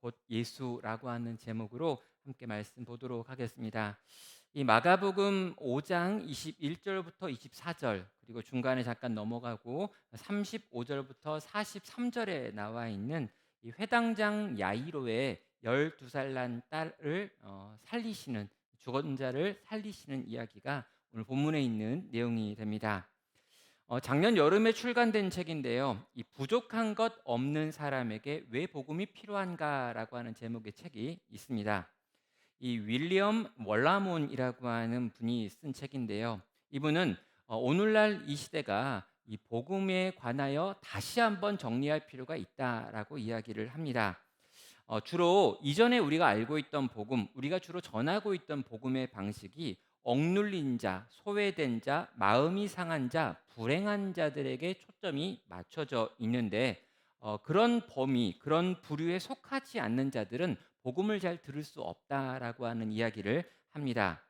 곧 예수라고 하는 제목으로 함께 말씀 보도록 하겠습니다. 이 마가복음 5장 21절부터 24절 그리고 중간에 잠깐 넘어가고 35절부터 43절에 나와 있는 이 회당장 야이로의 12살 난 딸을 살리시는 죽은 자를 살리시는 이야기가 오늘 본문에 있는 내용이 됩니다. 작년 여름에 출간된 책인데요. 이 부족한 것 없는 사람에게 왜 복음이 필요한가라고 하는 제목의 책이 있습니다. 이 윌리엄 월라몬이라고 하는 분이 쓴 책인데요. 이분은 오늘날 이 시대가 이 복음에 관하여 다시 한번 정리할 필요가 있다라고 이야기를 합니다. 주로 이전에 우리가 알고 있던 복음, 우리가 주로 전하고 있던 복음의 방식이 억눌린 자, 소외된 자, 마음이 상한 자, 불행한 자들에게 초점이 맞춰져 있는데 그런 범위, 그런 부류에 속하지 않는 자들은 복음을 잘 들을 수 없다라고 하는 이야기를 합니다.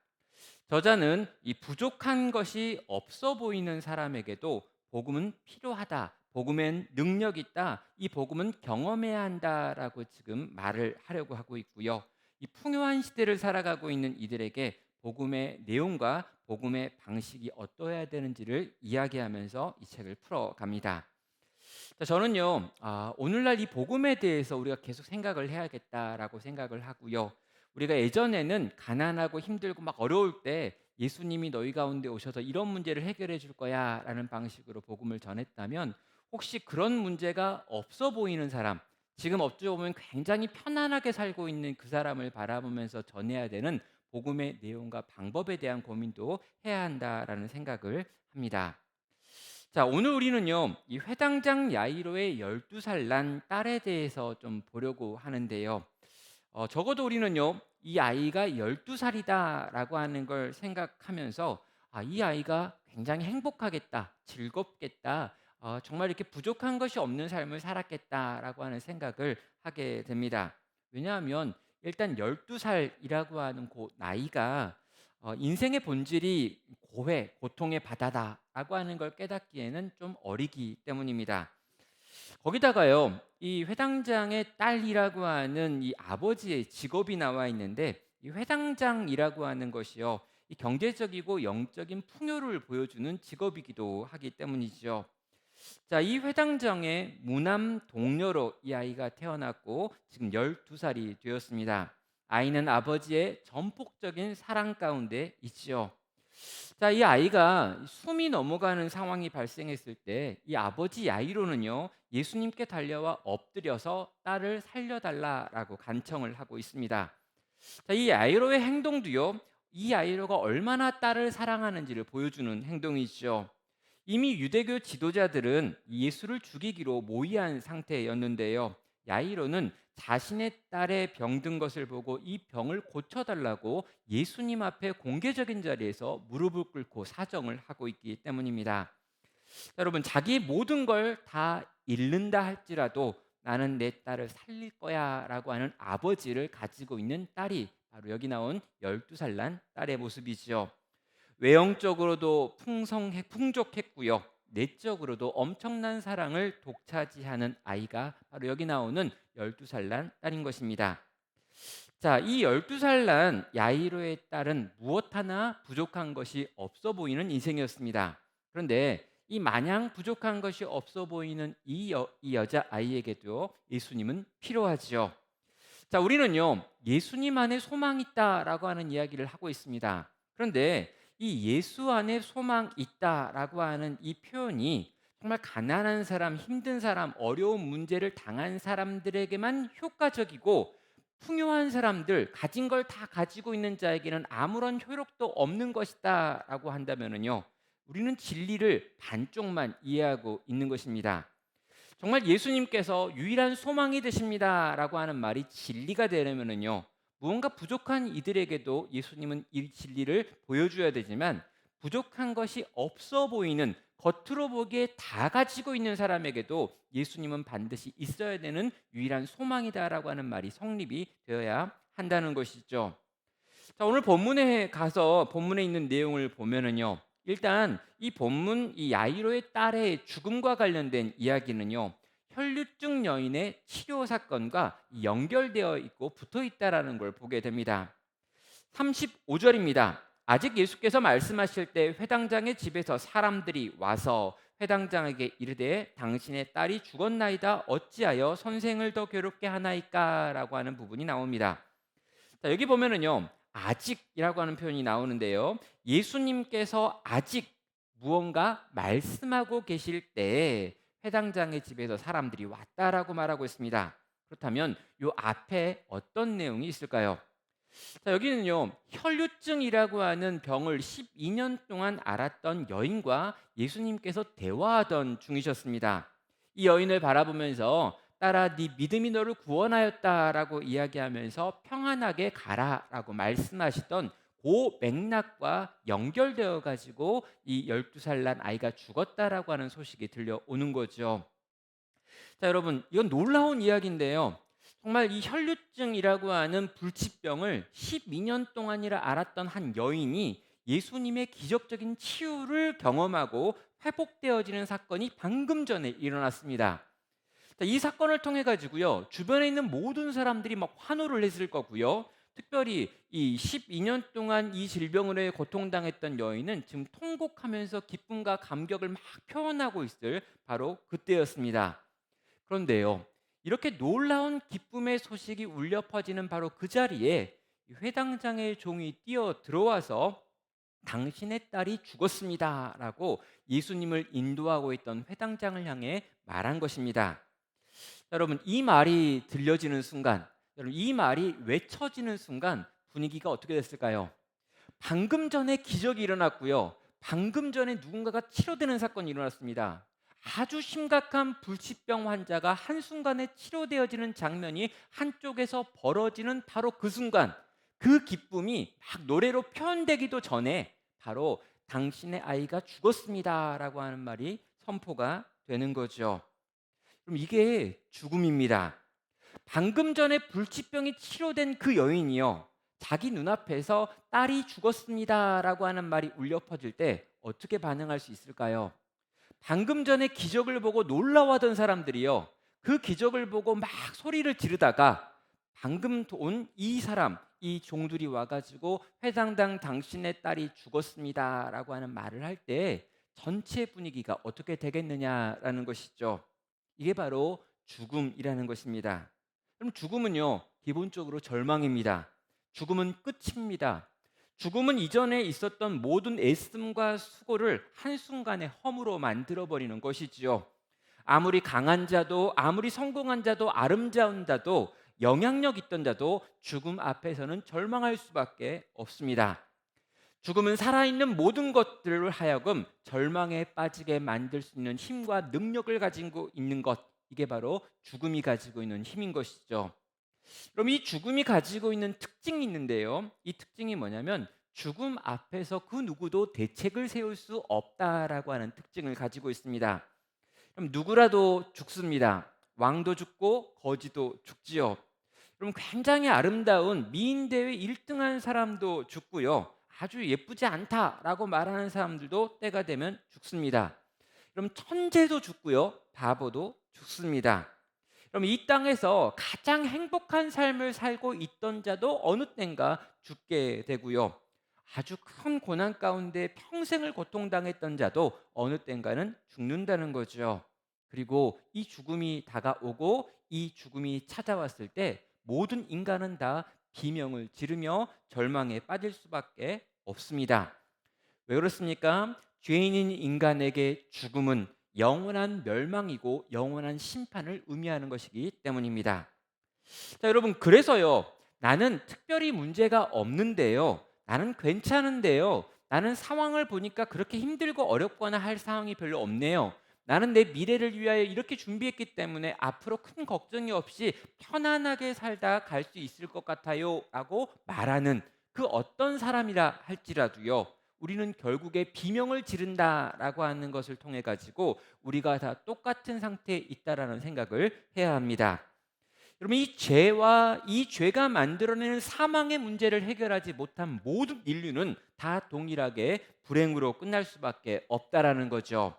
저자는 이 부족한 것이 없어 보이는 사람에게도 복음은 필요하다. 복음엔 능력 있다. 이 복음은 경험해야 한다라고 지금 말을 하려고 하고 있고요. 이 풍요한 시대를 살아가고 있는 이들에게 복음의 내용과 복음의 방식이 어떠해야 되는지를 이야기하면서 이 책을 풀어갑니다. 자, 저는요, 오늘날 이 복음에 대해서 우리가 계속 생각을 해야겠다라고 생각을 하고요. 우리가 예전에는 가난하고 힘들고 막 어려울 때 예수님이 너희 가운데 오셔서 이런 문제를 해결해 줄 거야 라는 방식으로 복음을 전했다면, 혹시 그런 문제가 없어 보이는 사람, 지금 어찌 보면 굉장히 편안하게 살고 있는 그 사람을 바라보면서 전해야 되는 복음의 내용과 방법에 대한 고민도 해야 한다라는 생각을 합니다. 자, 오늘 우리는요, 이 회당장 야이로의 12살 난 딸에 대해서 좀 보려고 하는데요. 적어도 우리는요, 이 아이가 12살이다라고 하는 걸 생각하면서 이 아이가 굉장히 행복하겠다, 즐겁겠다, 정말 이렇게 부족한 것이 없는 삶을 살았겠다라고 하는 생각을 하게 됩니다. 왜냐하면 일단 12살이라고 하는 그 나이가 인생의 본질이 고해, 고통의 바다다라고 하는 걸 깨닫기에는 좀 어리기 때문입니다. 거기다가요, 이 회당장의 딸이라고 하는 이 아버지의 직업이 나와 있는데, 이 회당장이라고 하는 것이요, 이 경제적이고 영적인 풍요를 보여주는 직업이기도 하기 때문이죠. 자, 이 회당장의 무남 동료로 이 아이가 태어났고 지금 12살이 되었습니다. 아이는 아버지의 전폭적인 사랑 가운데 있지요. 자, 이 아이가 숨이 넘어가는 상황이 발생했을 때 이 아버지 야이로는요, 예수님께 달려와 엎드려서 딸을 살려달라라고 간청을 하고 있습니다. 자, 이 야이로의 행동도요, 이 야이로가 얼마나 딸을 사랑하는지를 보여주는 행동이죠. 이미 유대교 지도자들은 예수를 죽이기로 모의한 상태였는데요. 야이로는 자신의 딸의 병든 것을 보고 이 병을 고쳐달라고 예수님 앞에 공개적인 자리에서 무릎을 꿇고 사정을 하고 있기 때문입니다. 여러분, 자기 모든 걸 다 잃는다 할지라도 나는 내 딸을 살릴 거야 라고 하는 아버지를 가지고 있는 딸이 바로 여기 나온 12살 난 딸의 모습이지요. 외형적으로도 풍족했고요. 내적으로도 엄청난 사랑을 독차지하는 아이가 바로 여기 나오는 12살 난 딸인 것입니다. 자, 이 12살 난 야이로의 딸은 무엇 하나 부족한 것이 없어 보이는 인생이었습니다. 그런데 이 마냥 부족한 것이 없어 보이는 이 여자 아이에게도 예수님은 필요하지요. 자, 우리는요, 예수님 안에 소망 있다라고 하는 이야기를 하고 있습니다. 그런데 이 예수 안에 소망 있다라고 하는 이 표현이 정말 가난한 사람, 힘든 사람, 어려운 문제를 당한 사람들에게만 효과적이고, 풍요한 사람들, 가진 걸 다 가지고 있는 자에게는 아무런 효력도 없는 것이다라고 한다면은요, 우리는 진리를 반쪽만 이해하고 있는 것입니다. 정말 예수님께서 유일한 소망이 되십니다라고 하는 말이 진리가 되려면은요, 무언가 부족한 이들에게도 예수님은 이 진리를 보여줘야 되지만, 부족한 것이 없어 보이는, 겉으로 보기에 다 가지고 있는 사람에게도 예수님은 반드시 있어야 되는 유일한 소망이다라고 하는 말이 성립이 되어야 한다는 것이죠. 자, 오늘 본문에 가서 본문에 있는 내용을 보면은요, 일단 이 본문 이 야이로의 딸의 죽음과 관련된 이야기는요, 혈류증 여인의 치료 사건과 연결되어 있고 붙어 있다라는 걸 보게 됩니다. 35절입니다. 아직 예수께서 말씀하실 때 회당장의 집에서 사람들이 와서 회당장에게 이르되 당신의 딸이 죽었나이다 어찌하여 선생을 더 괴롭게 하나이까라고 하는 부분이 나옵니다. 자, 여기 보면은요. 아직이라고 하는 표현이 나오는데요. 예수님께서 아직 무언가 말씀하고 계실 때 회당장의 집에서 사람들이 왔다라고 말하고 있습니다. 그렇다면 요 앞에 어떤 내용이 있을까요? 자, 여기는요. 혈류증이라고 하는 병을 12년 동안 앓았던 여인과 예수님께서 대화하던 중이셨습니다. 이 여인을 바라보면서 딸아 네 믿음이 너를 구원하였다라고 이야기하면서 평안하게 가라라고 말씀하시던 그 맥락과 연결되어 가지고 이 12살 난 아이가 죽었다라고 하는 소식이 들려오는 거죠. 자, 여러분, 이건 놀라운 이야기인데요. 정말 이 혈류증이라고 하는 불치병을 12년 동안이라 앓았던 한 여인이 예수님의 기적적인 치유를 경험하고 회복되어지는 사건이 방금 전에 일어났습니다. 자, 이 사건을 통해 가지고요. 주변에 있는 모든 사람들이 막 환호를 했을 거고요. 특별히 이 12년 동안 이 질병으로 고통당했던 여인은 지금 통곡하면서 기쁨과 감격을 막 표현하고 있을 바로 그때였습니다. 그런데요, 이렇게 놀라운 기쁨의 소식이 울려 퍼지는 바로 그 자리에 이 회당장의 종이 뛰어 들어와서 당신의 딸이 죽었습니다라고 예수님을 인도하고 있던 회당장을 향해 말한 것입니다. 여러분, 이 말이 들려지는 순간, 여러분 이 말이 외쳐지는 순간 분위기가 어떻게 됐을까요? 방금 전에 기적이 일어났고요. 방금 전에 누군가가 치료되는 사건이 일어났습니다. 아주 심각한 불치병 환자가 한순간에 치료되어지는 장면이 한쪽에서 벌어지는 바로 그 순간, 그 기쁨이 막 노래로 표현되기도 전에 바로 당신의 아이가 죽었습니다라고 하는 말이 선포가 되는 거죠. 그럼 이게 죽음입니다. 방금 전에 불치병이 치료된 그 여인이요. 자기 눈앞에서 딸이 죽었습니다라고 하는 말이 울려 퍼질 때 어떻게 반응할 수 있을까요? 방금 전에 기적을 보고 놀라워하던 사람들이요. 그 기적을 보고 막 소리를 지르다가 방금 온 이 사람, 이 종들이 와가지고 회당당 당신의 딸이 죽었습니다라고 하는 말을 할 때 전체 분위기가 어떻게 되겠느냐라는 것이죠. 이게 바로 죽음이라는 것입니다. 그럼 죽음은요, 기본적으로 절망입니다. 죽음은 끝입니다. 죽음은 이전에 있었던 모든 애씀과 수고를 한순간에 허무로 만들어버리는 것이지요. 아무리 강한 자도, 아무리 성공한 자도, 아름다운 자도, 영향력 있던 자도 죽음 앞에서는 절망할 수밖에 없습니다. 죽음은 살아있는 모든 것들을 하여금 절망에 빠지게 만들 수 있는 힘과 능력을 가지고 있는 것, 이게 바로 죽음이 가지고 있는 힘인 것이죠. 그럼 이 죽음이 가지고 있는 특징이 있는데요. 이 특징이 뭐냐면 죽음 앞에서 그 누구도 대책을 세울 수 없다라고 하는 특징을 가지고 있습니다. 그럼 누구라도 죽습니다. 왕도 죽고 거지도 죽지요. 그럼 굉장히 아름다운 미인대회 1등한 사람도 죽고요. 아주 예쁘지 않다라고 말하는 사람들도 때가 되면 죽습니다. 그럼 천재도 죽고요. 바보도 죽습니다. 그럼 이 땅에서 가장 행복한 삶을 살고 있던 자도 어느 땐가 죽게 되고요. 아주 큰 고난 가운데 평생을 고통당했던 자도 어느 땐가는 죽는다는 거죠. 그리고 이 죽음이 다가오고 이 죽음이 찾아왔을 때 모든 인간은 다 비명을 지르며 절망에 빠질 수밖에 없습니다. 왜 그렇습니까? 죄인인 인간에게 죽음은 영원한 멸망이고 영원한 심판을 의미하는 것이기 때문입니다. 자, 여러분, 그래서요. 나는 특별히 문제가 없는데요. 나는 괜찮은데요. 나는 상황을 보니까 그렇게 힘들고 어렵거나 할 상황이 별로 없네요. 나는 내 미래를 위하여 이렇게 준비했기 때문에 앞으로 큰 걱정이 없이 편안하게 살다 갈 수 있을 것 같아요 라고 말하는 그 어떤 사람이라 할지라도요. 우리는 결국에 비명을 지른다라고 하는 것을 통해 가지고 우리가 다 똑같은 상태에 있다라는 생각을 해야 합니다. 여러분, 이 죄와 이 죄가 만들어내는 사망의 문제를 해결하지 못한 모든 인류는 다 동일하게 불행으로 끝날 수밖에 없다라는 거죠.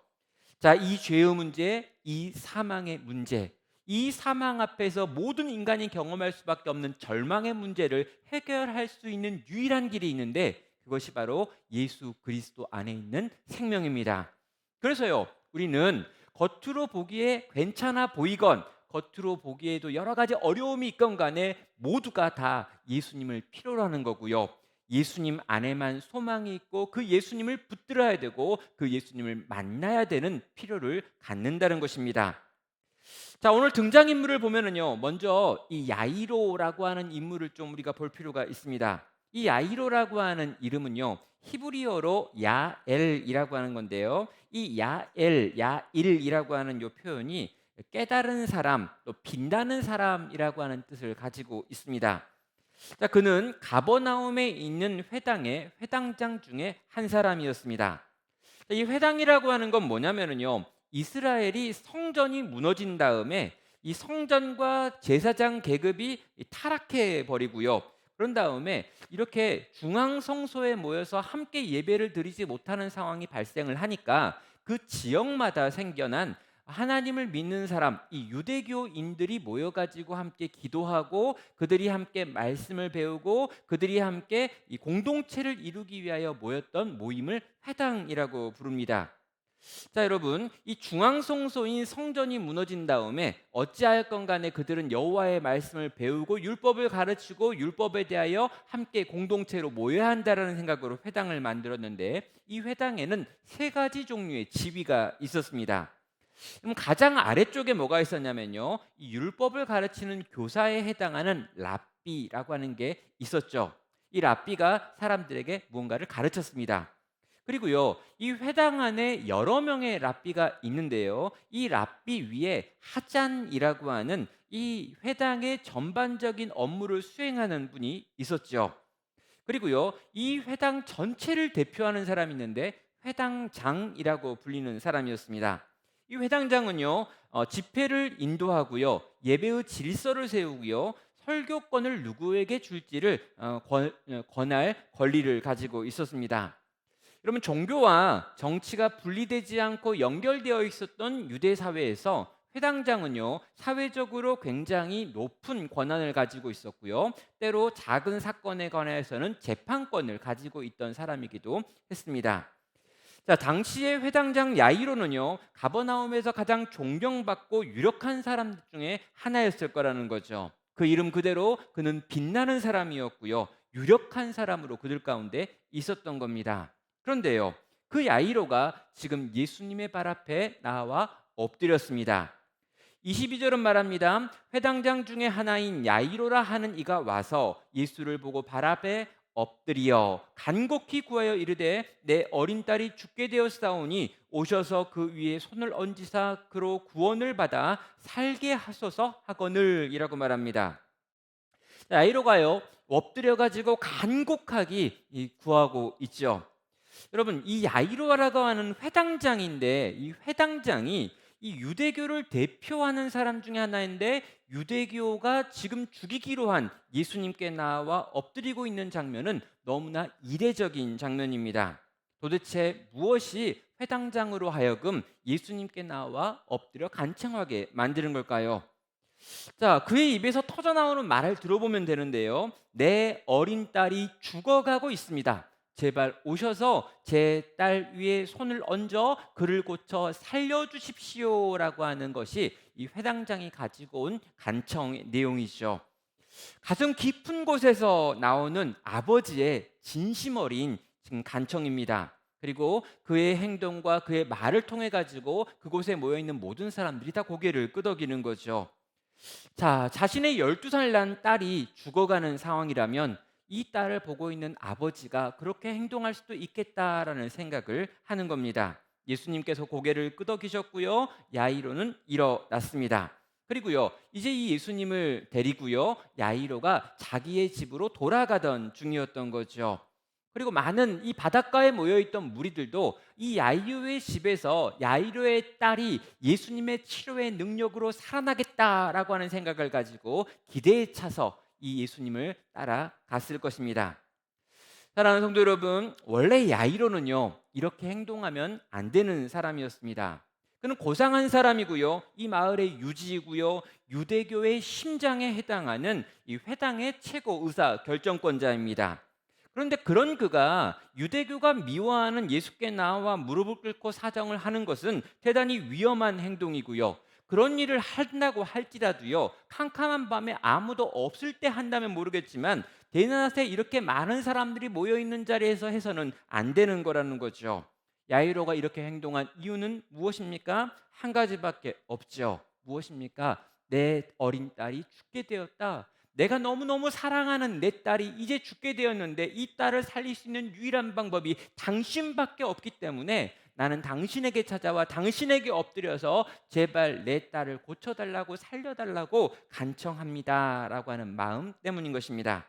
자, 이 죄의 문제, 이 사망의 문제, 이 사망 앞에서 모든 인간이 경험할 수밖에 없는 절망의 문제를 해결할 수 있는 유일한 길이 있는데, 그것이 바로 예수 그리스도 안에 있는 생명입니다. 그래서요, 우리는 겉으로 보기에 괜찮아 보이건 겉으로 보기에도 여러 가지 어려움이 있건 간에 모두가 다 예수님을 필요로 하는 거고요. 예수님 안에만 소망이 있고 그 예수님을 붙들어야 되고 그 예수님을 만나야 되는 필요를 갖는다는 것입니다. 자, 오늘 등장인물을 보면은요, 먼저 이 야이로라고 하는 인물을 좀 우리가 볼 필요가 있습니다. 이 야이로라고 하는 이름은요, 히브리어로 야엘이라고 하는 건데요. 이 야엘, 야일이라고 하는 요 표현이 깨달은 사람, 또 빛나는 사람이라고 하는 뜻을 가지고 있습니다. 자, 그는 가버나움에 있는 회당의 회당장 중에 한 사람이었습니다. 이 회당이라고 하는 건 뭐냐면은요, 이스라엘이 성전이 무너진 다음에 이 성전과 제사장 계급이 타락해 버리고요. 그런 다음에 이렇게 중앙 성소에 모여서 함께 예배를 드리지 못하는 상황이 발생을 하니까 그 지역마다 생겨난 하나님을 믿는 사람, 이 유대교인들이 모여가지고 함께 기도하고 그들이 함께 말씀을 배우고 그들이 함께 이 공동체를 이루기 위하여 모였던 모임을 회당이라고 부릅니다. 자, 여러분, 이 중앙성소인 성전이 무너진 다음에 어찌하였건 간에 그들은 여호와의 말씀을 배우고 율법을 가르치고 율법에 대하여 함께 공동체로 모여야 한다라는 생각으로 회당을 만들었는데, 이 회당에는 세 가지 종류의 지위가 있었습니다. 그럼 가장 아래쪽에 뭐가 있었냐면요, 이 율법을 가르치는 교사에 해당하는 랍비라고 하는 게 있었죠. 이 랍비가 사람들에게 무언가를 가르쳤습니다. 그리고요, 이 회당 안에 여러 명의 랍비가 있는데요, 이 랍비 위에 하잔이라고 하는 이 회당의 전반적인 업무를 수행하는 분이 있었죠. 그리고요, 이 회당 전체를 대표하는 사람이 있는데 회당장이라고 불리는 사람이었습니다. 이 회당장은요, 집회를 인도하고요, 예배의 질서를 세우고요, 설교권을 누구에게 줄지를 권할 권리를 가지고 있었습니다. 여러분, 종교와 정치가 분리되지 않고 연결되어 있었던 유대 사회에서 회당장은요, 사회적으로 굉장히 높은 권한을 가지고 있었고요, 때로 작은 사건에 관해서는 재판권을 가지고 있던 사람이기도 했습니다. 자, 당시의 회당장 야이로는요, 가버나움에서 가장 존경받고 유력한 사람 중에 하나였을 거라는 거죠. 그 이름 그대로 그는 빛나는 사람이었고요, 유력한 사람으로 그들 가운데 있었던 겁니다. 그런데요, 그 야이로가 지금 예수님의 발 앞에 나와 엎드렸습니다. 22절은 말합니다. 회당장 중에 하나인 야이로라 하는 이가 와서 예수를 보고 발 앞에 엎드려 간곡히 구하여 이르되 내 어린 딸이 죽게 되었사오니 오셔서 그 위에 손을 얹으사 그로 구원을 받아 살게 하소서 하거늘이라고 말합니다. 야이로가요, 엎드려 가지고 간곡하게 구하고 있죠. 여러분, 이 야이로라고 하는 회당장인데 이 회당장이 이 유대교를 대표하는 사람 중에 하나인데 유대교가 지금 죽이기로 한 예수님께 나와 엎드리고 있는 장면은 너무나 이례적인 장면입니다. 도대체 무엇이 회당장으로 하여금 예수님께 나와 엎드려 간청하게 만드는 걸까요? 자, 그의 입에서 터져나오는 말을 들어보면 되는데요, 내 어린 딸이 죽어가고 있습니다. 제발 오셔서 제 딸 위에 손을 얹어 그를 고쳐 살려주십시오라고 하는 것이 이 회당장이 가지고 온 간청의 내용이죠. 가슴 깊은 곳에서 나오는 아버지의 진심 어린 지금 간청입니다. 그리고 그의 행동과 그의 말을 통해 가지고 그곳에 모여 있는 모든 사람들이 다 고개를 끄덕이는 거죠. 자, 자신의 12살 난 딸이 죽어가는 상황이라면 이 딸을 보고 있는 아버지가 그렇게 행동할 수도 있겠다라는 생각을 하는 겁니다. 예수님께서 고개를 끄덕이셨고요, 야이로는 일어났습니다. 그리고요, 이제 이 예수님을 데리고요, 야이로가 자기의 집으로 돌아가던 중이었던 거죠. 그리고 많은 이 바닷가에 모여있던 무리들도 이 야이로의 집에서 야이로의 딸이 예수님의 치료의 능력으로 살아나겠다라고 하는 생각을 가지고 기대에 차서 이 예수님을 따라갔을 것입니다. 사랑하는 성도 여러분, 원래 야이로는요, 이렇게 행동하면 안 되는 사람이었습니다. 그는 고상한 사람이고요. 이 마을의 유지이고요. 유대교의 심장에 해당하는 이 회당의 최고 의사 결정권자입니다. 그런데 그런 그가 유대교가 미워하는 예수께 나와 무릎을 꿇고 사정을 하는 것은 대단히 위험한 행동이고요. 그런 일을 한다고 할지라도요, 캄캄한 밤에 아무도 없을 때 한다면 모르겠지만 대낮에 이렇게 많은 사람들이 모여 있는 자리에서 해서는 안 되는 거라는 거죠. 야이로가 이렇게 행동한 이유는 무엇입니까? 한 가지밖에 없죠. 무엇입니까? 내 어린 딸이 죽게 되었다. 내가 너무너무 사랑하는 내 딸이 이제 죽게 되었는데 이 딸을 살릴 수 있는 유일한 방법이 당신밖에 없기 때문에 나는 당신에게 찾아와 당신에게 엎드려서 제발 내 딸을 고쳐달라고 살려달라고 간청합니다라고 하는 마음 때문인 것입니다.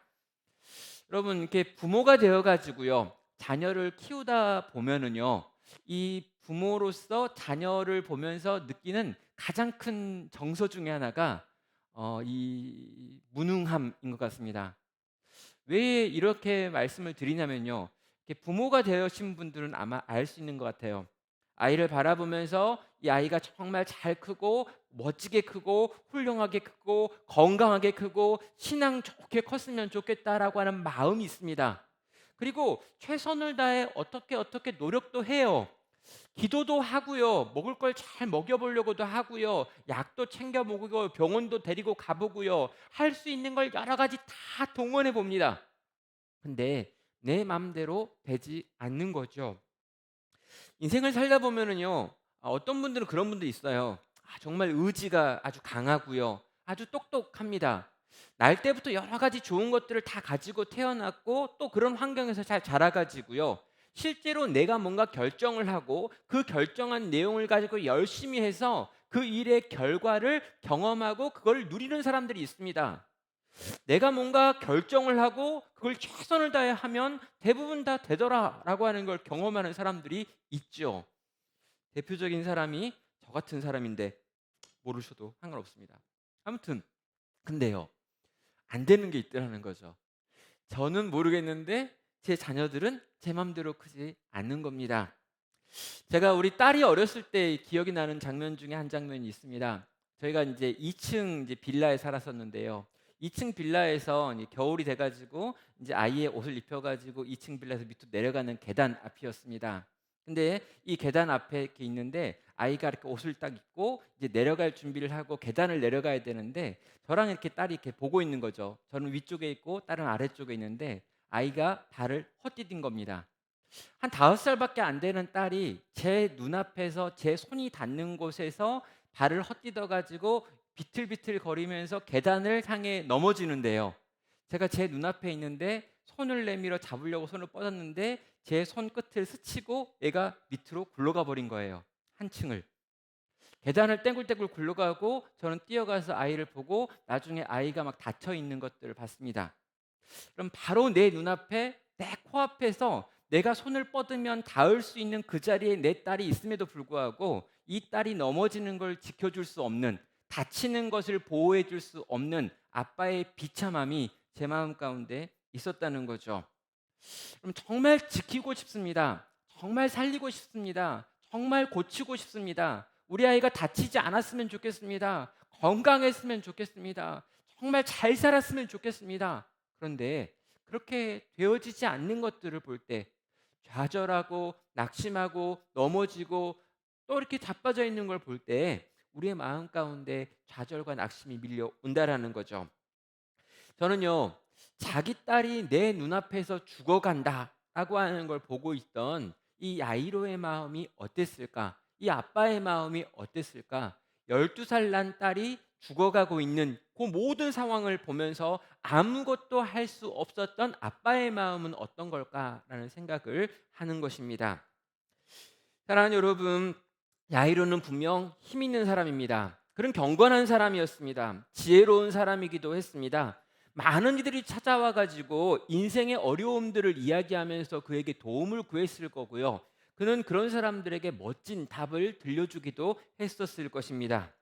여러분, 이렇게 부모가 되어 가지고요 자녀를 키우다 보면은요 이 부모로서 자녀를 보면서 느끼는 가장 큰 정서 중에 하나가 이 무능함인 것 같습니다. 왜 이렇게 말씀을 드리냐면요, 이렇게 부모가 되신 분들은 아마 알 수 있는 것 같아요. 아이를 바라보면서 이 아이가 정말 잘 크고 멋지게 크고 훌륭하게 크고 건강하게 크고 신앙 좋게 컸으면 좋겠다라고 하는 마음이 있습니다. 그리고 최선을 다해 어떻게 노력도 해요. 기도도 하고요. 먹을 걸 잘 먹여보려고도 하고요. 약도 챙겨 먹고 병원도 데리고 가보고요. 할 수 있는 걸 여러 가지 다 동원해 봅니다. 근데 내 마음대로 되지 않는 거죠. 인생을 살다 보면은요. 어떤 분들은 그런 분도 있어요. 정말 의지가 아주 강하고요. 아주 똑똑합니다. 날 때부터 여러 가지 좋은 것들을 다 가지고 태어났고 또 그런 환경에서 잘 자라가지고요. 실제로 내가 뭔가 결정을 하고 그 결정한 내용을 가지고 열심히 해서 그 일의 결과를 경험하고 그걸 누리는 사람들이 있습니다. 내가 뭔가 결정을 하고 그걸 최선을 다해 하면 대부분 다 되더라라고 하는 걸 경험하는 사람들이 있죠. 대표적인 사람이 저 같은 사람인데 모르셔도 상관없습니다. 아무튼 근데요, 안 되는 게 있더라는 거죠. 저는 모르겠는데 제 자녀들은 제 맘대로 크지 않는 겁니다. 제가 우리 딸이 어렸을 때 기억이 나는 장면 중에 한 장면이 있습니다. 저희가 이제 2층 이제 빌라에 살았었는데요. 2층 빌라에서 이제 겨울이 돼가지고 이제 아이의 옷을 입혀가지고 2층 빌라에서 밑으로 내려가는 계단 앞이었습니다. 근데 이 계단 앞에 이렇게 있는데 아이가 이렇게 옷을 딱 입고 이제 내려갈 준비를 하고 계단을 내려가야 되는데 저랑 이렇게 딸이 이렇게 보고 있는 거죠. 저는 위쪽에 있고 딸은 아래쪽에 있는데 아이가 발을 헛디딘 겁니다. 한 5살밖에 안 되는 딸이 제 눈앞에서 제 손이 닿는 곳에서 발을 헛디뎌 가지고 비틀비틀 거리면서 계단을 향해 넘어지는데요. 제가 제 눈앞에 있는데 손을 내밀어 잡으려고 손을 뻗었는데 제 손끝을 스치고 얘가 밑으로 굴러가 버린 거예요. 한 층을. 계단을 땡굴땡굴 굴러가고 저는 뛰어가서 아이를 보고 나중에 아이가 막 다쳐 있는 것들을 봤습니다. 그럼 바로 내 눈앞에 내 코앞에서 내가 손을 뻗으면 닿을 수 있는 그 자리에 내 딸이 있음에도 불구하고 이 딸이 넘어지는 걸 지켜줄 수 없는, 다치는 것을 보호해 줄 수 없는 아빠의 비참함이 제 마음 가운데 있었다는 거죠. 그럼 정말 지키고 싶습니다. 정말 살리고 싶습니다. 정말 고치고 싶습니다. 우리 아이가 다치지 않았으면 좋겠습니다. 건강했으면 좋겠습니다. 정말 잘 살았으면 좋겠습니다. 그런데 그렇게 되어지지 않는 것들을 볼 때 좌절하고 낙심하고 넘어지고 또 이렇게 자빠져 있는 걸 볼 때 우리의 마음 가운데 좌절과 낙심이 밀려온다라는 거죠. 저는요, 자기 딸이 내 눈앞에서 죽어간다라고 하는 걸 보고 있던 이 야이로의 마음이 어땠을까? 이 아빠의 마음이 어땠을까? 12살 난 딸이 죽어가고 있는 그 모든 상황을 보면서 아무것도 할 수 없었던 아빠의 마음은 어떤 걸까라는 생각을 하는 것입니다. 사랑하는 여러분, 야이로는 분명 힘 있는 사람입니다. 그런 경건한 사람이었습니다. 지혜로운 사람이기도 했습니다. 많은 이들이 찾아와 가지고 인생의 어려움들을 이야기하면서 그에게 도움을 구했을 거고요. 그는 그런 사람들에게 멋진 답을 들려주기도 했었을 것입니다.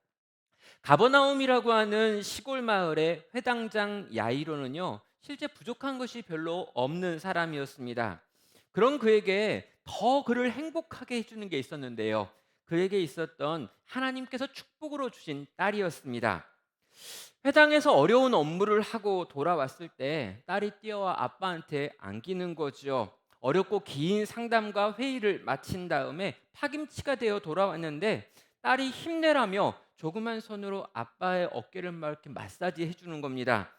가버나움이라고 하는 시골 마을의 회당장 야이로는요, 실제 부족한 것이 별로 없는 사람이었습니다. 그런 그에게 더 그를 행복하게 해주는 게 있었는데요. 그에게 있었던 하나님께서 축복으로 주신 딸이었습니다. 회당에서 어려운 업무를 하고 돌아왔을 때 딸이 뛰어와 아빠한테 안기는 거죠. 어렵고 긴 상담과 회의를 마친 다음에 파김치가 되어 돌아왔는데 딸이 힘내라며 조그만 손으로 아빠의 어깨를 막 이렇게 마사지 해주는 겁니다.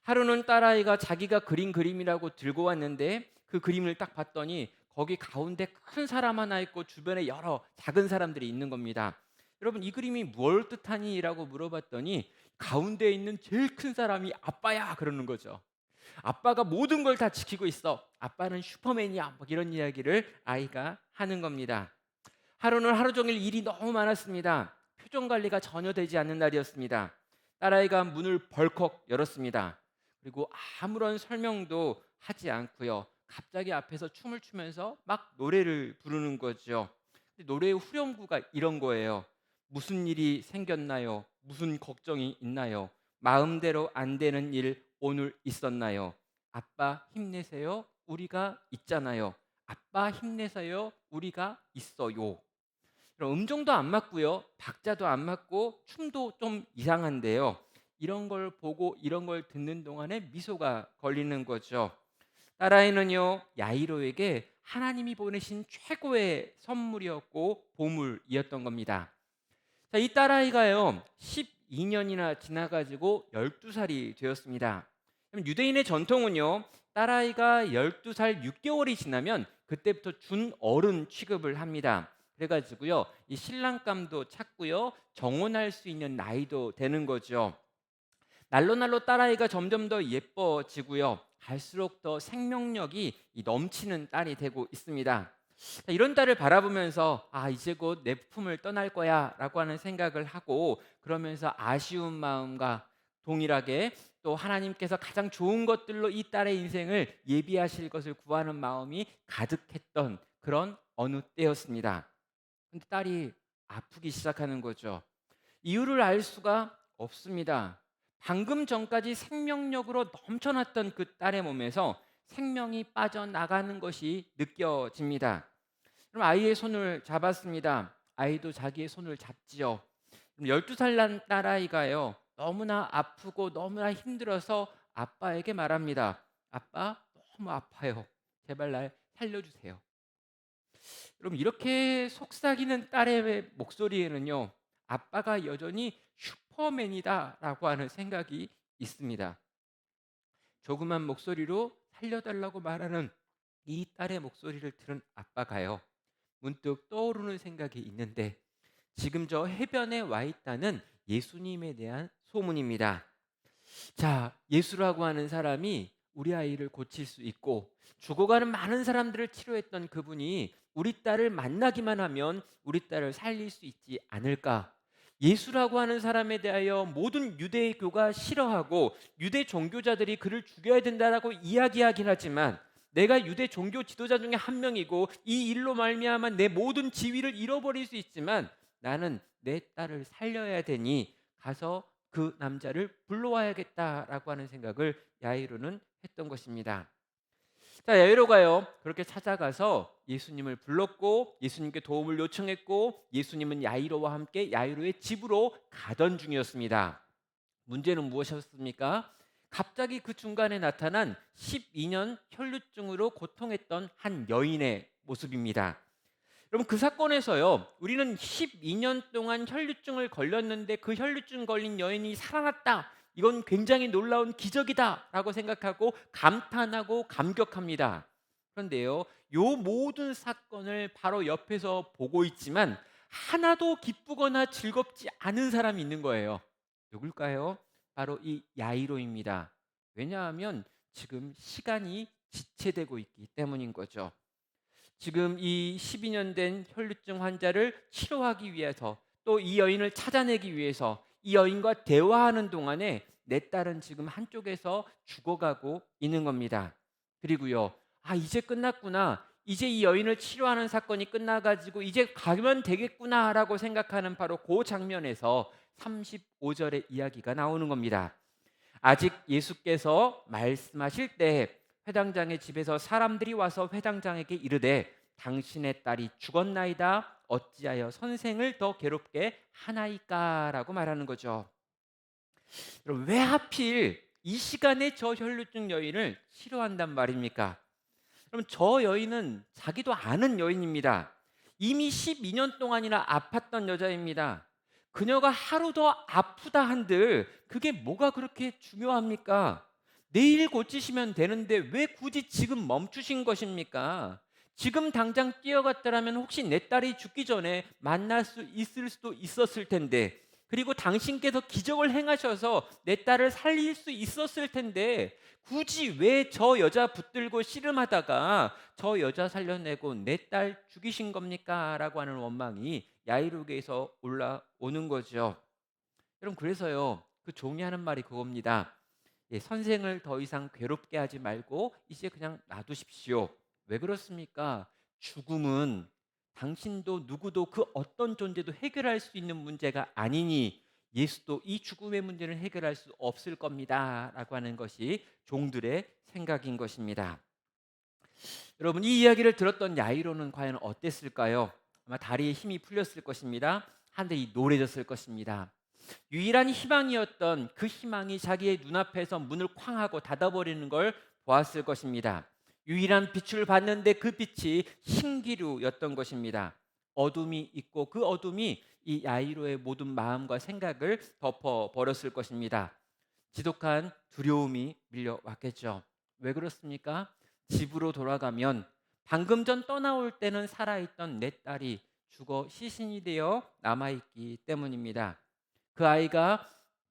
하루는 딸아이가 자기가 그린 그림이라고 들고 왔는데 그 그림을 딱 봤더니 거기 가운데 큰 사람 하나 있고 주변에 여러 작은 사람들이 있는 겁니다. 여러분, 이 그림이 뭘 뜻하니? 라고 물어봤더니 가운데 있는 제일 큰 사람이 아빠야 그러는 거죠. 아빠가 모든 걸 다 지키고 있어. 아빠는 슈퍼맨이야. 뭐 이런 이야기를 아이가 하는 겁니다. 하루는 하루 종일 일이 너무 많았습니다. 표정 관리가 전혀 되지 않는 날이었습니다. 딸아이가 문을 벌컥 열었습니다. 그리고 아무런 설명도 하지 않고요. 갑자기 앞에서 춤을 추면서 막 노래를 부르는 거죠. 근데 노래의 후렴구가 이런 거예요. 무슨 일이 생겼나요? 무슨 걱정이 있나요? 마음대로 안 되는 일 오늘 있었나요? 아빠 힘내세요. 우리가 있잖아요. 아빠 힘내세요. 우리가 있어요. 그럼 음정도 안 맞고요. 박자도 안 맞고 춤도 좀 이상한데요. 이런 걸 보고 이런 걸 듣는 동안에 미소가 걸리는 거죠. 딸아이는요, 야이로에게 하나님이 보내신 최고의 선물이었고 보물이었던 겁니다. 자, 이 딸아이가요, 12년이나 지나가지고 12살이 되었습니다. 그럼 유대인의 전통은요, 딸아이가 12살 6개월이 지나면 그때부터 준어른 취급을 합니다. 그래가지고요, 이 신랑감도 찾고요, 정혼할 수 있는 나이도 되는 거죠. 날로 날로 딸아이가 점점 더 예뻐지고요, 갈수록 더 생명력이 넘치는 딸이 되고 있습니다. 자, 이런 딸을 바라보면서 이제 곧 내 품을 떠날 거야라고 하는 생각을 하고, 그러면서 아쉬운 마음과 동일하게 또 하나님께서 가장 좋은 것들로 이 딸의 인생을 예비하실 것을 구하는 마음이 가득했던 그런 어느 때였습니다. 근데 딸이 아프기 시작하는 거죠. 이유를 알 수가 없습니다. 방금 전까지 생명력으로 넘쳐났던 그 딸의 몸에서 생명이 빠져나가는 것이 느껴집니다. 그럼 아이의 손을 잡았습니다. 아이도 자기의 손을 잡지요. 그럼 12살 난 딸아이가요, 너무나 아프고 너무나 힘들어서 아빠에게 말합니다. 아빠, 너무 아파요. 제발 날 살려주세요. 여러분, 이렇게 속삭이는 딸의 목소리에는요, 아빠가 여전히 슈퍼맨이다라고 하는 생각이 있습니다. 조그만 목소리로 살려달라고 말하는 이 딸의 목소리를 들은 아빠가요, 문득 떠오르는 생각이 있는데, 지금 저 해변에 와 있다는 예수님에 대한 소문입니다. 자, 예수라고 하는 사람이 우리 아이를 고칠 수 있고 죽어가는 많은 사람들을 치료했던 그분이 우리 딸을 만나기만 하면 우리 딸을 살릴 수 있지 않을까? 예수라고 하는 사람에 대하여 모든 유대교가 싫어하고 유대 종교자들이 그를 죽여야 된다라고 이야기하긴 하지만, 내가 유대 종교 지도자 중에 한 명이고 이 일로 말미암아 내 모든 지위를 잃어버릴 수 있지만 나는 내 딸을 살려야 되니 가서 그 남자를 불러와야겠다라고 하는 생각을 야이로는 했던 것입니다. 자, 야이로가요, 그렇게 찾아가서 예수님을 불렀고 예수님께 도움을 요청했고 예수님은 야이로와 함께 야이로의 집으로 가던 중이었습니다. 문제는 무엇이었습니까? 갑자기 그 중간에 나타난 12년 혈루증으로 고통했던 한 여인의 모습입니다. 여러분, 그 사건에서요, 우리는 12년 동안 혈루증을 걸렸는데 그 혈루증 걸린 여인이 살아났다, 이건 굉장히 놀라운 기적이다라고 생각하고 감탄하고 감격합니다. 그런데요, 요 모든 사건을 바로 옆에서 보고 있지만 하나도 기쁘거나 즐겁지 않은 사람이 있는 거예요. 누굴까요? 바로 이 야이로입니다. 왜냐하면 지금 시간이 지체되고 있기 때문인 거죠. 지금 이 12년 된 혈루증 환자를 치료하기 위해서, 또 이 여인을 찾아내기 위해서 이 여인과 대화하는 동안에 내 딸은 지금 한쪽에서 죽어가고 있는 겁니다. 그리고요, 이제 끝났구나, 이제 이 여인을 치료하는 사건이 끝나가지고 이제 가면 되겠구나라고 생각하는 바로 그 장면에서 35절의 이야기가 나오는 겁니다. 아직 예수께서 말씀하실 때 회당장의 집에서 사람들이 와서 회당장에게 이르되 당신의 딸이 죽었나이다, 어찌하여 선생을 더 괴롭게 하나이까라고 말하는 거죠. 여러분, 왜 하필 이 시간에 저 혈루증 여인을 치료한단 말입니까? 그럼 저 여인은 자기도 아는 여인입니다. 이미 12년 동안이나 아팠던 여자입니다. 그녀가 하루 더 아프다 한들 그게 뭐가 그렇게 중요합니까? 내일 고치시면 되는데 왜 굳이 지금 멈추신 것입니까? 지금 당장 뛰어갔더라면 혹시 내 딸이 죽기 전에 만날 수 있을 수도 있었을 텐데, 그리고 당신께서 기적을 행하셔서 내 딸을 살릴 수 있었을 텐데, 굳이 왜 저 여자 붙들고 씨름하다가 저 여자 살려내고 내 딸 죽이신 겁니까? 라고 하는 원망이 야이로에게서 올라오는 거죠. 여러분, 그래서요, 그 종이 하는 말이 그겁니다. 예, 선생을 더 이상 괴롭게 하지 말고 이제 그냥 놔두십시오. 왜 그렇습니까? 죽음은 당신도 누구도 그 어떤 존재도 해결할 수 있는 문제가 아니니 예수도 이 죽음의 문제를 해결할 수 없을 겁니다 라고 하는 것이 종들의 생각인 것입니다. 여러분, 이 이야기를 들었던 야이로는 과연 어땠을까요? 아마 다리에 힘이 풀렸을 것입니다. 하늘이 노래졌을 것입니다. 유일한 희망이었던 그 희망이 자기의 눈앞에서 문을 쾅 하고 닫아버리는 걸 보았을 것입니다. 유일한 빛을 봤는데 그 빛이 신기루였던 것입니다. 어둠이 있고 그 어둠이 이 야이로의 모든 마음과 생각을 덮어버렸을 것입니다. 지독한 두려움이 밀려왔겠죠. 왜 그렇습니까? 집으로 돌아가면 방금 전 떠나올 때는 살아있던 내 딸이 죽어 시신이 되어 남아있기 때문입니다. 그 아이가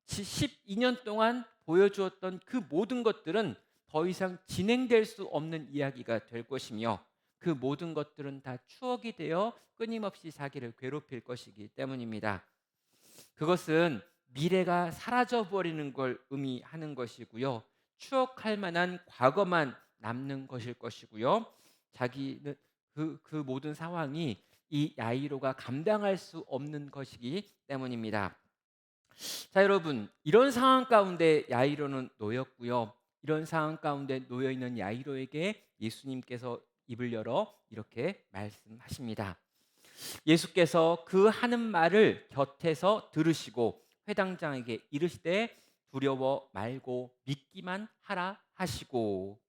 12년 동안 보여주었던 그 모든 것들은 더 이상 진행될 수 없는 이야기가 될 것이며, 그 모든 것들은 다 추억이 되어 끊임없이 자기를 괴롭힐 것이기 때문입니다. 그것은 미래가 사라져 버리는 걸 의미하는 것이고요. 추억할 만한 과거만 남는 것일 것이고요. 자기는 그 모든 상황이 이 야이로가 감당할 수 없는 것이기 때문입니다. 자, 여러분, 이런 상황 가운데 야이로는 놓였고요. 이런 상황 가운데 놓여 있는 야이로에게 예수님께서 입을 열어 이렇게 말씀하십니다. 예수께서 그 하는 말을 곁에서 들으시고 회당장에게 이르시되 두려워 말고 믿기만 하라 하시고.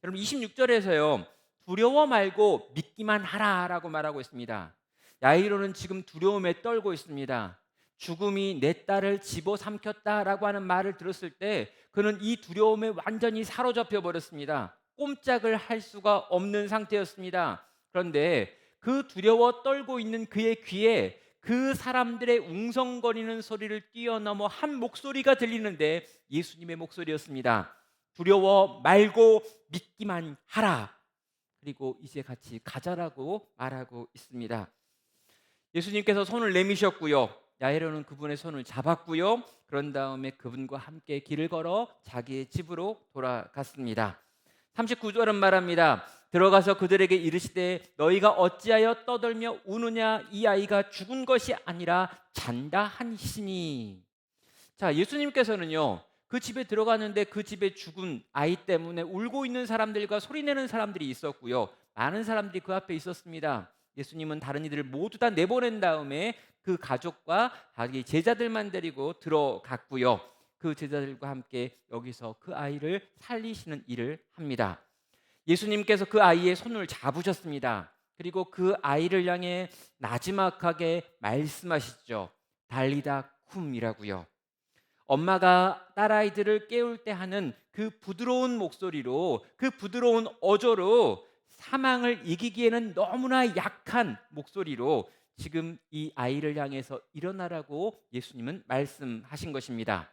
여러분, 26절에서요, 두려워 말고 믿기만 하라라고 말하고 있습니다. 야이로는 지금 두려움에 떨고 있습니다. 죽음이 내 딸을 집어삼켰다라고 하는 말을 들었을 때 그는 이 두려움에 완전히 사로잡혀 버렸습니다. 꼼짝을 할 수가 없는 상태였습니다. 그런데 그 두려워 떨고 있는 그의 귀에 그 사람들의 웅성거리는 소리를 뛰어넘어 한 목소리가 들리는데 예수님의 목소리였습니다. 두려워 말고 믿기만 하라. 그리고 이제 같이 가자라고 말하고 있습니다. 예수님께서 손을 내미셨고요. 야이로는 그분의 손을 잡았고요. 그런 다음에 그분과 함께 길을 걸어 자기의 집으로 돌아갔습니다. 39절은 말합니다. 들어가서 그들에게 이르시되 너희가 어찌하여 떠들며 우느냐? 이 아이가 죽은 것이 아니라 잔다 하시니. 자, 예수님께서는요, 그 집에 들어가는데 그 집에 죽은 아이 때문에 울고 있는 사람들과 소리내는 사람들이 있었고요. 많은 사람들이 그 앞에 있었습니다. 예수님은 다른 이들을 모두 다 내보낸 다음에 그 가족과 자기 제자들만 데리고 들어갔고요. 그 제자들과 함께 여기서 그 아이를 살리시는 일을 합니다. 예수님께서 그 아이의 손을 잡으셨습니다. 그리고 그 아이를 향해 나지막하게 말씀하시죠. 달리다 쿰이라고요. 엄마가 딸아이들을 깨울 때 하는 그 부드러운 목소리로, 그 부드러운 어조로, 사망을 이기기에는 너무나 약한 목소리로 지금 이 아이를 향해서 일어나라고 예수님은 말씀하신 것입니다.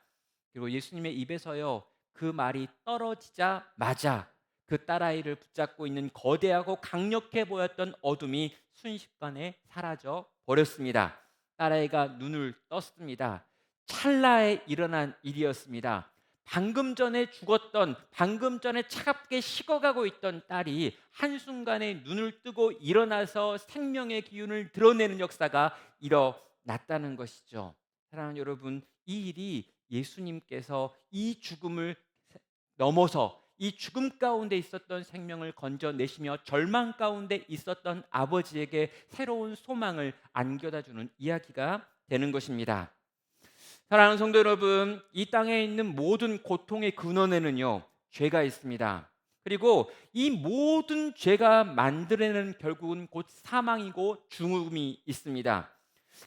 그리고 예수님의 입에서요, 그 말이 떨어지자마자 그 딸아이를 붙잡고 있는 거대하고 강력해 보였던 어둠이 순식간에 사라져 버렸습니다. 딸아이가 눈을 떴습니다. 찰나에 일어난 일이었습니다. 방금 전에 죽었던, 방금 전에 차갑게 식어가고 있던 딸이 한순간에 눈을 뜨고 일어나서 생명의 기운을 드러내는 역사가 일어났다는 것이죠. 사랑하는 여러분, 이 일이 예수님께서 이 죽음을 넘어서 이 죽음 가운데 있었던 생명을 건져내시며 절망 가운데 있었던 아버지에게 새로운 소망을 안겨다 주는 이야기가 되는 것입니다. 사랑하는 성도 여러분, 이 땅에 있는 모든 고통의 근원에는요, 죄가 있습니다. 그리고 이 모든 죄가 만들어내는 결국은 곧 사망이고 죽음이 있습니다.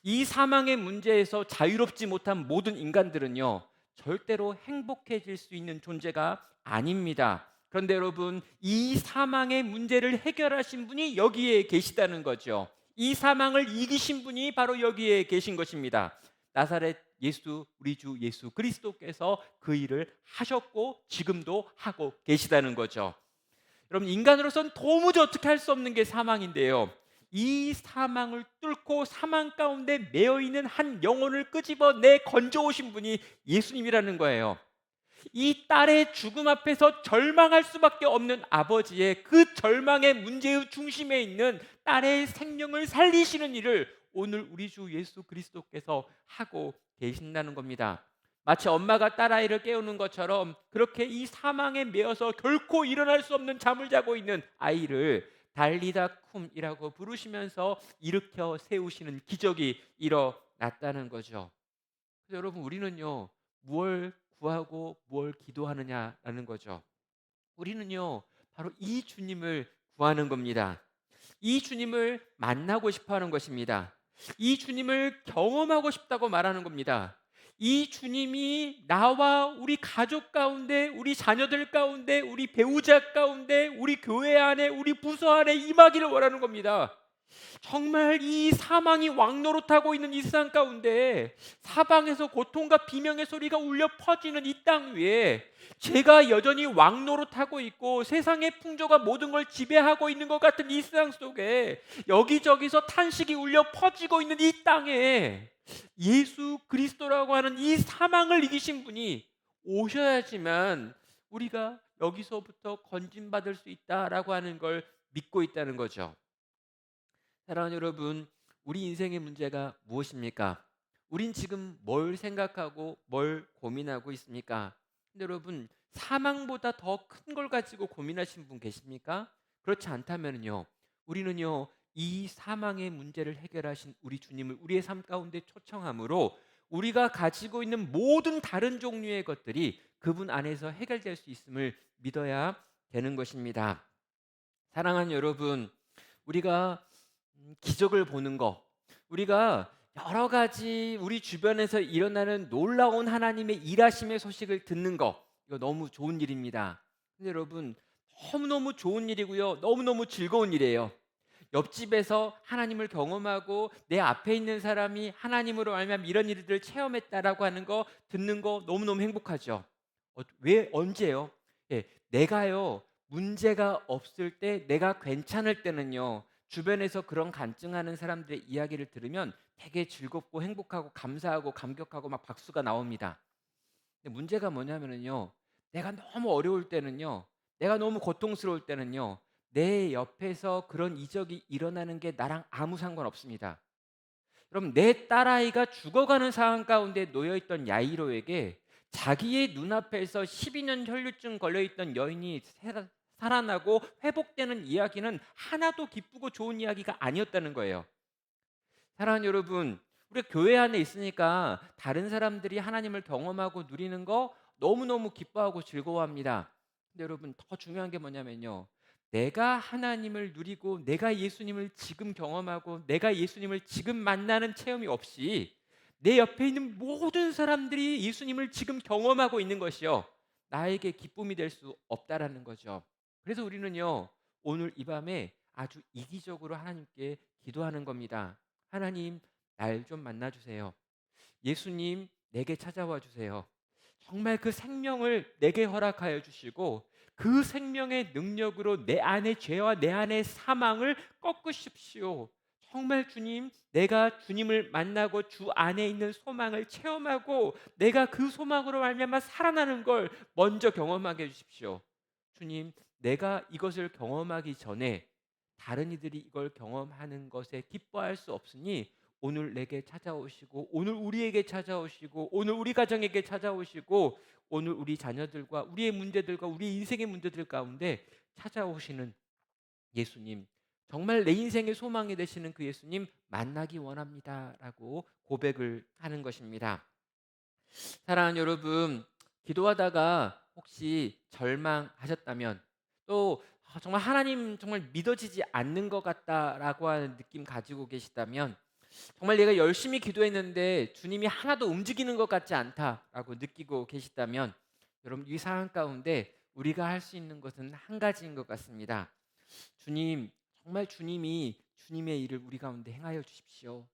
이 사망의 문제에서 자유롭지 못한 모든 인간들은요, 절대로 행복해질 수 있는 존재가 아닙니다. 그런데 여러분, 이 사망의 문제를 해결하신 분이 여기에 계시다는 거죠. 이 사망을 이기신 분이 바로 여기에 계신 것입니다. 나사렛 예수, 우리 주 예수 그리스도께서 그 일을 하셨고 지금도 하고 계시다는 거죠. 여러분, 인간으로서는 도무지 어떻게 할 수 없는 게 사망인데요, 이 사망을 뚫고 사망 가운데 매여 있는 한 영혼을 끄집어내 건져오신 분이 예수님이라는 거예요. 이 딸의 죽음 앞에서 절망할 수밖에 없는 아버지의 그 절망의 문제의 중심에 있는 딸의 생명을 살리시는 일을 오늘 우리 주 예수 그리스도께서 하고 계신다는 겁니다. 마치 엄마가 딸아이를 깨우는 것처럼 그렇게 이 사망에 매여서 결코 일어날 수 없는 잠을 자고 있는 아이를 달리다 쿰이라고 부르시면서 일으켜 세우시는 기적이 일어났다는 거죠. 그래서 여러분, 우리는요, 무엇을 구하고 무엇을 기도하느냐라는 거죠. 우리는요, 바로 이 주님을 구하는 겁니다. 이 주님을 만나고 싶어 하는 것입니다. 이 주님을 경험하고 싶다고 말하는 겁니다. 이 주님이 나와 우리 가족 가운데, 우리 자녀들 가운데, 우리 배우자 가운데, 우리 교회 안에, 우리 부서 안에 임하기를 원하는 겁니다. 정말 이 사망이 왕노릇하고 있는 이 세상 가운데, 사방에서 고통과 비명의 소리가 울려 퍼지는 이 땅 위에 죄가 여전히 왕노릇하고 있고 세상의 풍조가 모든 걸 지배하고 있는 것 같은 이 세상 속에, 여기저기서 탄식이 울려 퍼지고 있는 이 땅에 예수 그리스도라고 하는 이 사망을 이기신 분이 오셔야지만 우리가 여기서부터 건진받을 수 있다라고 하는 걸 믿고 있다는 거죠. 사랑하는 여러분, 우리 인생의 문제가 무엇입니까? 우린 지금 뭘 생각하고 뭘 고민하고 있습니까? 근데 여러분, 사망보다 더 큰 걸 가지고 고민하신 분 계십니까? 그렇지 않다면요, 우리는요, 이 사망의 문제를 해결하신 우리 주님을 우리의 삶 가운데 초청함으로 우리가 가지고 있는 모든 다른 종류의 것들이 그분 안에서 해결될 수 있음을 믿어야 되는 것입니다. 사랑하는 여러분, 우리가 기적을 보는 거, 우리가 여러 가지 우리 주변에서 일어나는 놀라운 하나님의 일하심의 소식을 듣는 거, 이거 너무 좋은 일입니다. 근데 여러분, 너무너무 좋은 일이고요, 너무너무 즐거운 일이에요. 옆집에서 하나님을 경험하고 내 앞에 있는 사람이 하나님으로 말미암아 이런 일들을 체험했다라고 하는 거 듣는 거 너무너무 행복하죠. 왜 언제요? 예, 내가요, 문제가 없을 때, 내가 괜찮을 때는요, 주변에서 그런 간증하는 사람들의 이야기를 들으면 되게 즐겁고 행복하고 감사하고 감격하고 막 박수가 나옵니다. 근데 문제가 뭐냐면은요, 내가 너무 어려울 때는요, 내가 너무 고통스러울 때는요, 내 옆에서 그런 이적이 일어나는 게 나랑 아무 상관없습니다. 그럼 내 딸아이가 죽어가는 상황 가운데 놓여있던 야이로에게 자기의 눈앞에서 12년 혈류증 걸려있던 여인이 살아나고 회복되는 이야기는 하나도 기쁘고 좋은 이야기가 아니었다는 거예요. 사랑하는 여러분, 우리가 교회 안에 있으니까 다른 사람들이 하나님을 경험하고 누리는 거 너무너무 기뻐하고 즐거워합니다. 근데 여러분, 더 중요한 게 뭐냐면요, 내가 하나님을 누리고 내가 예수님을 지금 경험하고 내가 예수님을 지금 만나는 체험이 없이 내 옆에 있는 모든 사람들이 예수님을 지금 경험하고 있는 것이요, 나에게 기쁨이 될 수 없다라는 거죠. 그래서 우리는요, 오늘 이 밤에 아주 이기적으로 하나님께 기도하는 겁니다. 하나님, 날 좀 만나주세요. 예수님, 내게 찾아와 주세요. 정말 그 생명을 내게 허락하여 주시고 그 생명의 능력으로 내 안의 죄와 내 안의 사망을 꺾으십시오. 정말 주님, 내가 주님을 만나고 주 안에 있는 소망을 체험하고 내가 그 소망으로 말미암아 살아나는 걸 먼저 경험하게 해 주십시오. 주님, 내가 이것을 경험하기 전에 다른 이들이 이걸 경험하는 것에 기뻐할 수 없으니 오늘 내게 찾아오시고 오늘 우리에게 찾아오시고 오늘 우리 가정에게 찾아오시고 오늘 우리 자녀들과 우리의 문제들과 우리의 인생의 문제들 가운데 찾아오시는 예수님, 정말 내 인생의 소망이 되시는 그 예수님 만나기 원합니다라고 고백을 하는 것입니다. 사랑하는 여러분, 기도하다가 혹시 절망하셨다면 또 정말 하나님 정말 믿어지지 않는 것 같다라고 하는 느낌 가지고 계시다면 정말 내가 열심히 기도했는데 주님이 하나도 움직이는 것 같지 않다라고 느끼고 계시다면 여러분 이 상황 가운데 우리가 할 수 있는 것은 한 가지인 것 같습니다. 주님, 정말 주님이 주님의 일을 우리 가운데 행하여 주십시오.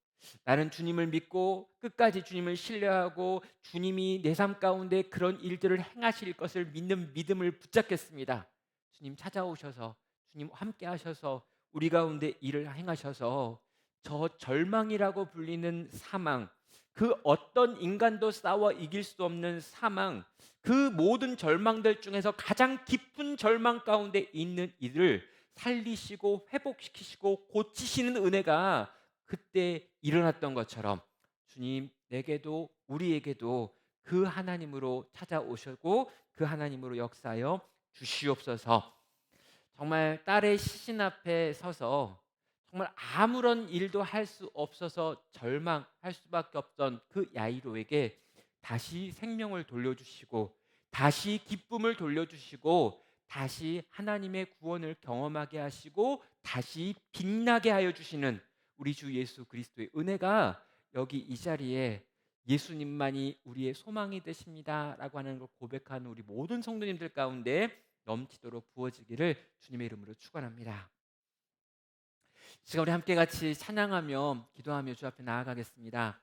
나는 주님을 믿고 끝까지 주님을 신뢰하고 주님이 내 삶 가운데 그런 일들을 행하실 것을 믿는 믿음을 붙잡겠습니다. 주님 찾아오셔서 주님 함께 하셔서 우리 가운데 일을 행하셔서 저 절망이라고 불리는 사망, 그 어떤 인간도 싸워 이길 수 없는 사망, 그 모든 절망들 중에서 가장 깊은 절망 가운데 있는 이들을 살리시고 회복시키시고 고치시는 은혜가 그때 일어났던 것처럼 주님 내게도 우리에게도 그 하나님으로 찾아오시고 그 하나님으로 역사하여 주시옵소서. 정말 딸의 시신 앞에 서서 정말 아무런 일도 할 수 없어서 절망할 수밖에 없던 그 야이로에게 다시 생명을 돌려주시고 다시 기쁨을 돌려주시고 다시 하나님의 구원을 경험하게 하시고 다시 빛나게 하여 주시는 우리 주 예수 그리스도의 은혜가 여기 이 자리에 예수님만이 우리의 소망이 되십니다라고 하는 걸 고백하는 우리 모든 성도님들 가운데 넘치도록 부어지기를 주님의 이름으로 축원합니다. 지금 우리 함께 같이 찬양하며 기도하며 주 앞에 나아가겠습니다.